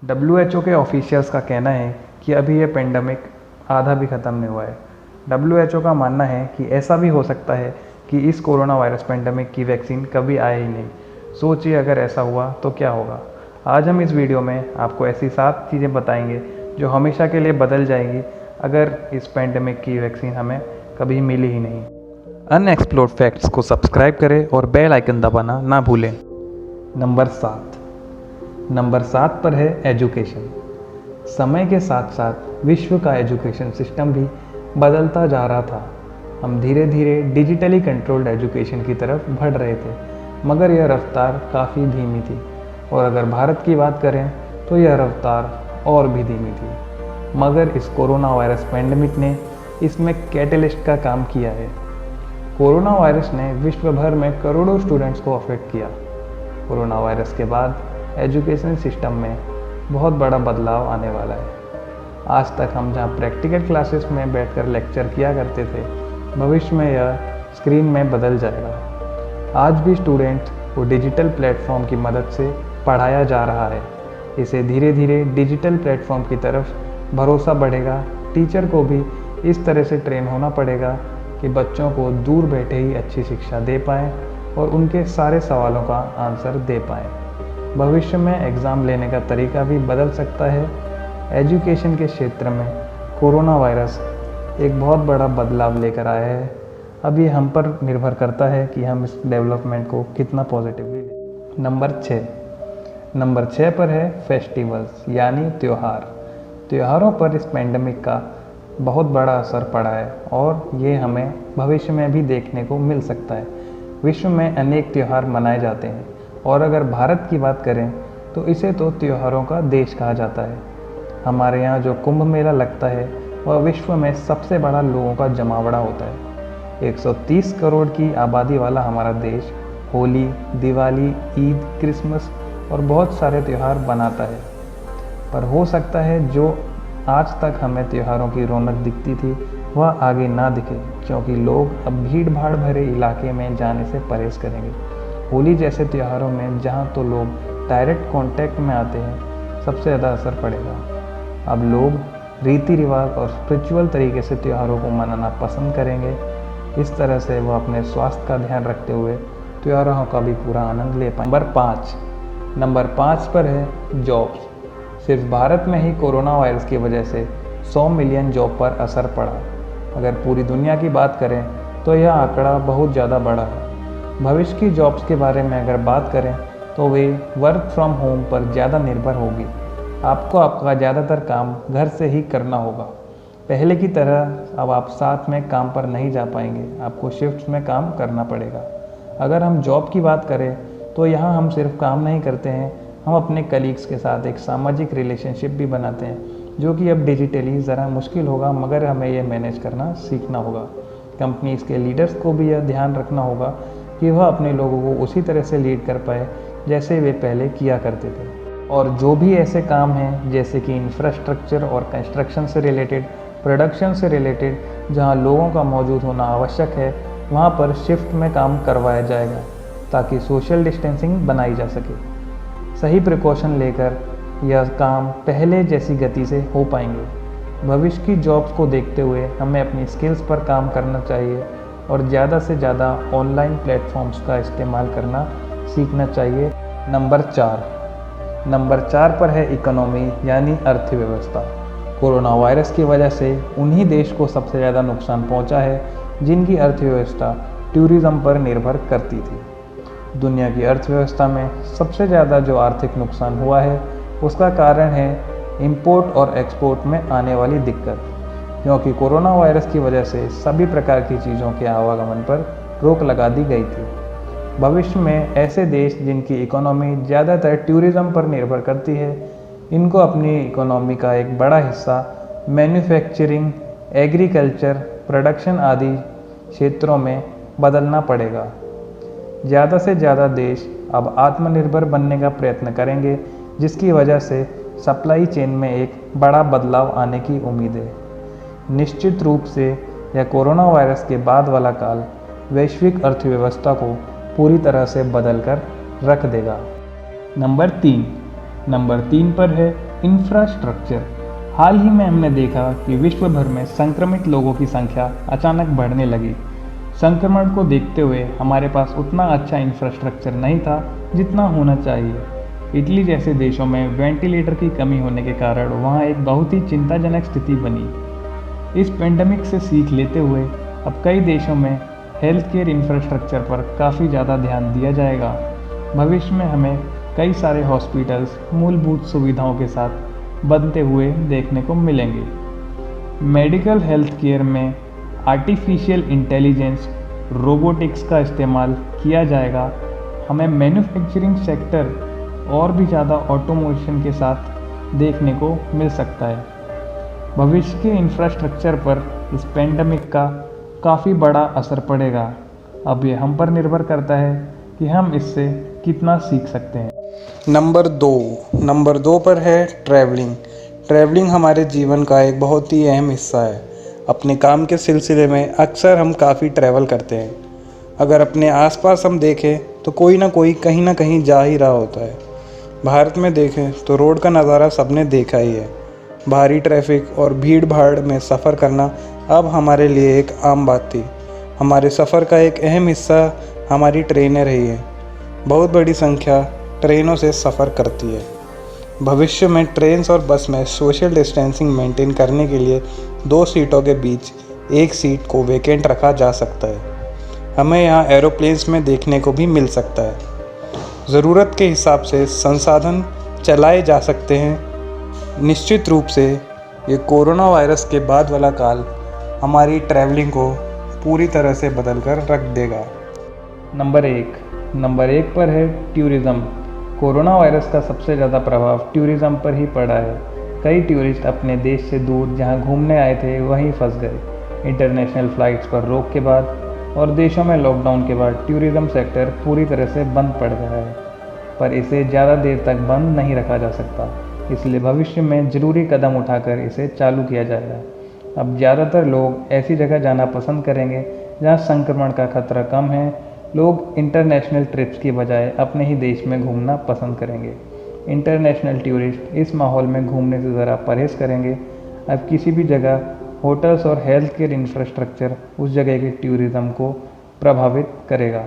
WHO के officials का कहना है कि अभी ये पेंडेमिक आधा भी ख़त्म नहीं हुआ है। WHO का मानना है कि ऐसा भी हो सकता है कि इस कोरोना वायरस पेंडेमिक की वैक्सीन कभी आए ही नहीं। सोचिए अगर ऐसा हुआ तो क्या होगा। आज हम इस वीडियो में आपको ऐसी 7 चीज़ें बताएंगे जो हमेशा के लिए बदल जाएंगी अगर इस पेंडेमिक की वैक्सीन हमें कभी मिली ही नहीं। अनएक्सप्लोर्ड फैक्ट्स को सब्सक्राइब करें और बेल आइकन दबाना ना भूलें। नंबर 7 पर है एजुकेशन। समय के साथ साथ विश्व का एजुकेशन सिस्टम भी बदलता जा रहा था। हम धीरे धीरे डिजिटली कंट्रोल्ड एजुकेशन की तरफ बढ़ रहे थे, मगर यह रफ्तार काफ़ी धीमी थी। और अगर भारत की बात करें तो यह रफ्तार और भी धीमी थी। मगर इस कोरोना वायरस पेंडेमिक ने इसमें कैटलिस्ट का काम किया है। कोरोना वायरस ने विश्व भर में करोड़ों स्टूडेंट्स को अफेक्ट किया। कोरोना वायरस के बाद एजुकेशन सिस्टम में बहुत बड़ा बदलाव आने वाला है। आज तक हम जहां प्रैक्टिकल क्लासेस में बैठकर लेक्चर किया करते थे, भविष्य में यह स्क्रीन में बदल जाएगा। आज भी स्टूडेंट्स को डिजिटल प्लेटफॉर्म की मदद से पढ़ाया जा रहा है। इसे धीरे धीरे डिजिटल प्लेटफॉर्म की तरफ भरोसा बढ़ेगा। टीचर को भी इस तरह से ट्रेन होना पड़ेगा कि बच्चों को दूर बैठे ही अच्छी शिक्षा दे पाएँ और उनके सारे सवालों का आंसर दे पाएँ। भविष्य में एग्ज़ाम लेने का तरीका भी बदल सकता है। एजुकेशन के क्षेत्र में कोरोना वायरस एक बहुत बड़ा बदलाव लेकर आया है। अब ये हम पर निर्भर करता है कि हम इस डेवलपमेंट को कितना पॉजिटिवली लें। नंबर 6 पर है फेस्टिवल्स यानी त्यौहार। त्योहारों पर इस पेंडेमिक का बहुत बड़ा असर पड़ा है और ये हमें भविष्य में भी देखने को मिल सकता है। विश्व में अनेक त्यौहार मनाए जाते हैं और अगर भारत की बात करें तो इसे तो त्योहारों का देश कहा जाता है। हमारे यहाँ जो कुंभ मेला लगता है वह विश्व में सबसे बड़ा लोगों का जमावड़ा होता है। 130 करोड़ की आबादी वाला हमारा देश होली, दिवाली, ईद, क्रिसमस और बहुत सारे त्यौहार मनाता है। पर हो सकता है जो आज तक हमें त्योहारों की रौनक दिखती थी वह आगे ना दिखे, क्योंकि लोग अब भीड़ भाड़ भरे इलाके में जाने से परहेज करेंगे। होली जैसे त्योहारों में जहाँ तो लोग डायरेक्ट कांटेक्ट में आते हैं, सबसे ज़्यादा असर पड़ेगा। अब लोग रीति रिवाज और स्पिरिचुअल तरीके से त्योहारों को मनाना पसंद करेंगे। इस तरह से वो अपने स्वास्थ्य का ध्यान रखते हुए त्योहारों का भी पूरा आनंद ले पाएँ। नंबर 5 पर है जॉब्स। सिर्फ भारत में ही कोरोना वायरस की वजह से 100 मिलियन जॉब पर असर पड़ा। अगर पूरी दुनिया की बात करें तो यह आंकड़ा बहुत ज़्यादा बड़ा है। भविष्य की जॉब्स के बारे में अगर बात करें तो वे वर्क फ्रॉम होम पर ज़्यादा निर्भर होगी। आपको आपका ज़्यादातर काम घर से ही करना होगा। पहले की तरह अब आप साथ में काम पर नहीं जा पाएंगे, आपको शिफ्ट्स में काम करना पड़ेगा। अगर हम जॉब की बात करें तो यहाँ हम सिर्फ काम नहीं करते हैं, हम अपने कलीग्स के साथ एक सामाजिक रिलेशनशिप भी बनाते हैं, जो कि अब डिजिटली ज़रा मुश्किल होगा, मगर हमें यह मैनेज करना सीखना होगा। कंपनीज़ के लीडर्स को भी यह ध्यान रखना होगा कि वह अपने लोगों को उसी तरह से लीड कर पाए जैसे वे पहले किया करते थे। और जो भी ऐसे काम हैं जैसे कि इंफ्रास्ट्रक्चर और कंस्ट्रक्शन से रिलेटेड, प्रोडक्शन से रिलेटेड, जहां लोगों का मौजूद होना आवश्यक है, वहां पर शिफ्ट में काम करवाया जाएगा ताकि सोशल डिस्टेंसिंग बनाई जा सके। सही प्रिकॉशन लेकर यह काम पहले जैसी गति से हो पाएंगे। भविष्य की जॉब्स को देखते हुए हमें अपनी स्किल्स पर काम करना चाहिए और ज़्यादा से ज़्यादा ऑनलाइन प्लेटफॉर्म्स का इस्तेमाल करना सीखना चाहिए। नंबर 4 पर है इकोनॉमी यानी अर्थव्यवस्था। कोरोना वायरस की वजह से उन्हीं देश को सबसे ज़्यादा नुकसान पहुंचा है जिनकी अर्थव्यवस्था टूरिज़्म पर निर्भर करती थी। दुनिया की अर्थव्यवस्था में सबसे ज़्यादा जो आर्थिक नुकसान हुआ है उसका कारण है इंपोर्ट और एक्सपोर्ट में आने वाली दिक्कत, क्योंकि कोरोना वायरस की वजह से सभी प्रकार की चीज़ों के आवागमन पर रोक लगा दी गई थी। भविष्य में ऐसे देश जिनकी इकोनॉमी ज़्यादातर टूरिज़्म पर निर्भर करती है, इनको अपनी इकोनॉमी का एक बड़ा हिस्सा मैन्युफैक्चरिंग, एग्रीकल्चर, प्रोडक्शन आदि क्षेत्रों में बदलना पड़ेगा। ज़्यादा से ज़्यादा देश अब आत्मनिर्भर बनने का प्रयत्न करेंगे, जिसकी वजह से सप्लाई चेन में एक बड़ा बदलाव आने की उम्मीद है। निश्चित रूप से यह कोरोना वायरस के बाद वाला काल वैश्विक अर्थव्यवस्था को पूरी तरह से बदल कर रख देगा। नंबर 3 पर है इंफ्रास्ट्रक्चर। हाल ही में हमने देखा कि विश्व भर में संक्रमित लोगों की संख्या अचानक बढ़ने लगी। संक्रमण को देखते हुए हमारे पास उतना अच्छा इंफ्रास्ट्रक्चर नहीं था जितना होना चाहिए। इटली जैसे देशों में वेंटिलेटर की कमी होने के कारण वहाँ एक बहुत ही चिंताजनक स्थिति बनी। इस पेंडेमिक से सीख लेते हुए अब कई देशों में हेल्थ केयर इंफ्रास्ट्रक्चर पर काफ़ी ज़्यादा ध्यान दिया जाएगा। भविष्य में हमें कई सारे हॉस्पिटल्स मूलभूत सुविधाओं के साथ बनते हुए देखने को मिलेंगे। मेडिकल हेल्थ केयर में आर्टिफिशियल इंटेलिजेंस, रोबोटिक्स का इस्तेमाल किया जाएगा। हमें मैन्युफैक्चरिंग सेक्टर और भी ज़्यादा ऑटोमेशन के साथ देखने को मिल सकता है। भविष्य के इंफ्रास्ट्रक्चर पर इस पेंडेमिक का काफ़ी बड़ा असर पड़ेगा। अब ये हम पर निर्भर करता है कि हम इससे कितना सीख सकते हैं। नंबर दो पर है ट्रैवलिंग। ट्रैवलिंग हमारे जीवन का एक बहुत ही अहम हिस्सा है। अपने काम के सिलसिले में अक्सर हम काफ़ी ट्रैवल करते हैं। अगर अपने आसपास हम देखें तो कोई ना कोई कहीं ना कहीं जा ही रहा होता है। भारत में देखें तो रोड का नज़ारा सबने देखा ही है। भारी ट्रैफिक और भीड़ भाड़ में सफ़र करना अब हमारे लिए एक आम बात थी। हमारे सफ़र का एक अहम हिस्सा हमारी ट्रेनें रही हैं। बहुत बड़ी संख्या ट्रेनों से सफ़र करती है। भविष्य में ट्रेन और बस में सोशल डिस्टेंसिंग मेंटेन करने के लिए 2 सीटों के बीच एक सीट को वैकेंट रखा जा सकता है। हमें यहाँ एरोप्लेन्स में देखने को भी मिल सकता है। ज़रूरत के हिसाब से संसाधन चलाए जा सकते हैं। निश्चित रूप से ये कोरोना वायरस के बाद वाला काल हमारी ट्रैवलिंग को पूरी तरह से बदल कर रख देगा। नंबर एक पर है टूरिज़्म। कोरोना वायरस का सबसे ज़्यादा प्रभाव टूरिज़्म पर ही पड़ा है। कई टूरिस्ट अपने देश से दूर जहां घूमने आए थे वहीं फंस गए। इंटरनेशनल फ़्लाइट्स पर रोक के बाद और देशों में लॉकडाउन के बाद टूरिज़्म सेक्टर पूरी तरह से बंद पड़ गया है, पर इसे ज़्यादा देर तक बंद नहीं रखा जा सकता। इसलिए भविष्य में ज़रूरी कदम उठाकर इसे चालू किया जाएगा। अब ज़्यादातर लोग ऐसी जगह जाना पसंद करेंगे जहाँ संक्रमण का खतरा कम है। लोग इंटरनेशनल ट्रिप्स की बजाय अपने ही देश में घूमना पसंद करेंगे। इंटरनेशनल टूरिस्ट इस माहौल में घूमने से ज़रा परहेज़ करेंगे। अब किसी भी जगह होटल्स और हेल्थ केयर इंफ्रास्ट्रक्चर उस जगह के टूरिज़्म को प्रभावित करेगा।